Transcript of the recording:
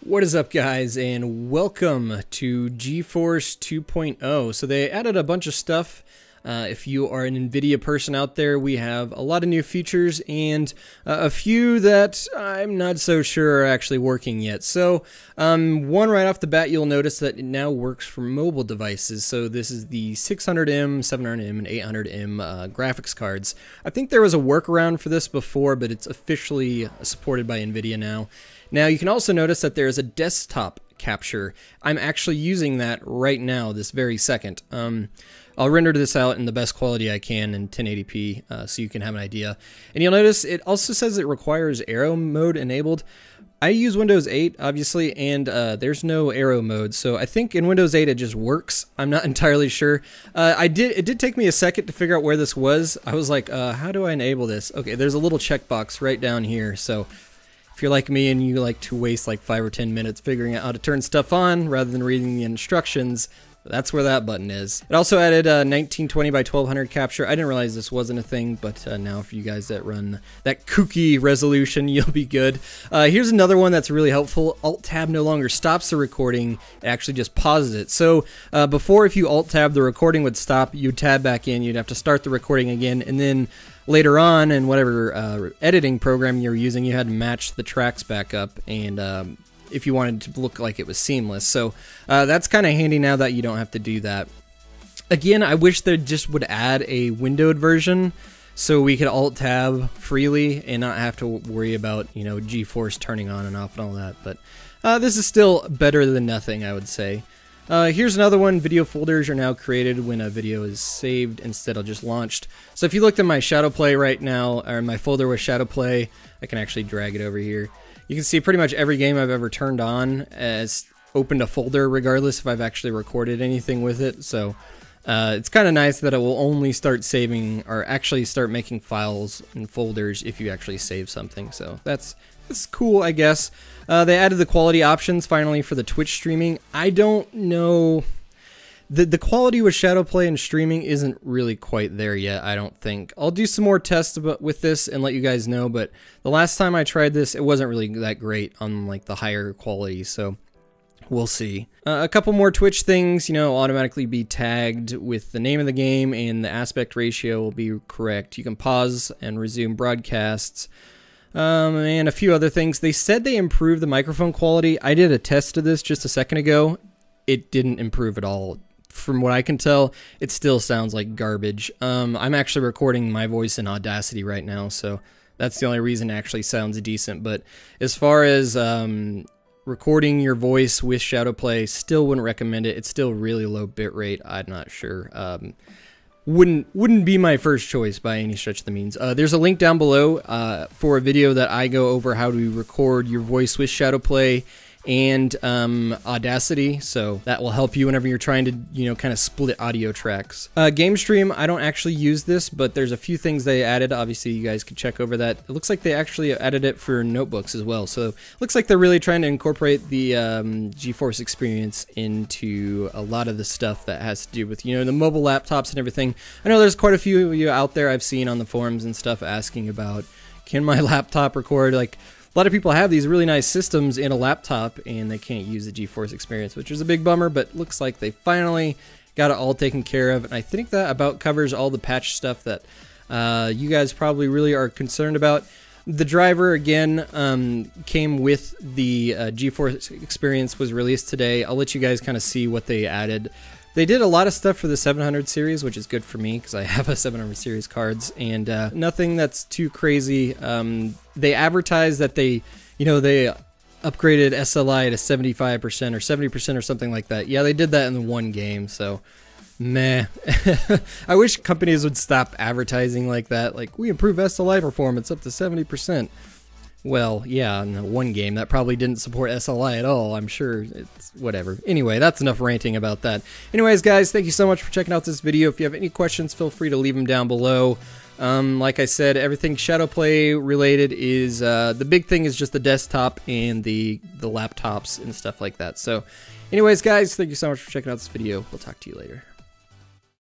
What is up, guys, and welcome to Geforce 2.0. So they added a bunch of stuff. If you are an Nvidia person out there, we have a lot of new features and a few that I'm not so sure are actually working yet. So one right off the bat, you'll notice that it now works for mobile devices. So this is the 600M, 700M, and 800M graphics cards. I think there was a workaround for this before, but it's officially supported by Nvidia now. Now you can also notice that there is a desktop capture. I'm actually using that right now, this very second. I'll render this out in the best quality I can in 1080p so you can have an idea. And you'll notice it also says it requires arrow mode enabled. I use Windows 8, obviously, and there's no arrow mode, so I think in Windows 8 it just works. I'm not entirely sure. It did take me a second to figure out where this was. I was like, how do I enable this? Okay, there's a little checkbox right down here, so if you're like me and you like to waste like 5 or 10 minutes figuring out how to turn stuff on rather than reading the instructions, that's where that button is. It also added 1920 by 1200 capture. I didn't realize this wasn't a thing, but now for you guys that run that kooky resolution, you'll be good. Here's another one that's really helpful. Alt-Tab no longer stops the recording. It actually just pauses it. So before, if you Alt-Tab, the recording would stop. You'd tab back in. You'd have to start the recording again, and then later on in whatever editing program you're using, you had to match the tracks back up and if you wanted to look like it was seamless. So that's kind of handy now that you don't have to do that. Again, I wish they just would add a windowed version so we could Alt-Tab freely and not have to worry about, you know, Geforce turning on and off and all that. But this is still better than nothing, I would say. Here's another one. Video folders are now created when a video is saved instead of just launched. So if you looked at my shadow play right now, or my folder with shadow play, I can actually drag it over here. You can see pretty much every game I've ever turned on has opened a folder regardless if I've actually recorded anything with it. So it's kind of nice that it will only start saving or actually start making files and folders if you actually save something. So that's cool, I guess. They added the quality options finally for the Twitch streaming. I don't know. The quality with shadow play and streaming isn't really quite there yet, I don't think. I'll do some more tests with this and let you guys know, but the last time I tried this, it wasn't really that great on like the higher quality, so we'll see. A couple more Twitch things, you know, automatically be tagged with the name of the game and the aspect ratio will be correct. You can pause and resume broadcasts. And a few other things. They said they improved the microphone quality. I did a test of this just a second ago. It didn't improve at all. From what I can tell, it still sounds like garbage. I'm actually recording my voice in Audacity right now, so that's the only reason it actually sounds decent. But as far as recording your voice with shadow play, still wouldn't recommend it. It's still really low bitrate. I'm not sure. Wouldn't be my first choice by any stretch of the means. There's a link down below for a video that I go over how to record your voice with shadow play and Audacity, so that will help you whenever you're trying to, you know, kind of split audio tracks. Game Stream, I don't actually use this, but there's a few things they added. Obviously, you guys could check over that. It looks like they actually added it for notebooks as well, so it looks like they're really trying to incorporate the Geforce Experience into a lot of the stuff that has to do with, you know, the mobile laptops and everything. I know there's quite a few of you out there I've seen on the forums and stuff asking about, can my laptop record? Like, a lot of people have these really nice systems in a laptop and they can't use the Geforce Experience, which is a big bummer, but looks like they finally got it all taken care of. And I think that about covers all the patch stuff that you guys probably really are concerned about. The driver, again, came with the Geforce Experience, was released today. I'll let you guys kind of see what they added. They did a lot of stuff for the 700 series, which is good for me because I have a 700 series cards, and nothing that's too crazy. They advertised that they upgraded SLI to 75% or 70% or something like that. Yeah, they did that in the one game, so meh. I wish companies would stop advertising like that. Like, we improve SLI performance up to 70%. Well, yeah, in the one game that probably didn't support SLI at all. I'm sure it's whatever. Anyway, that's enough ranting about that. Anyways, guys, thank you so much for checking out this video. If you have any questions, feel free to leave them down below. Like I said, everything shadow play related is the big thing is just the desktop and the laptops and stuff like that. So anyways, guys, thank you so much for checking out this video. We'll talk to you later.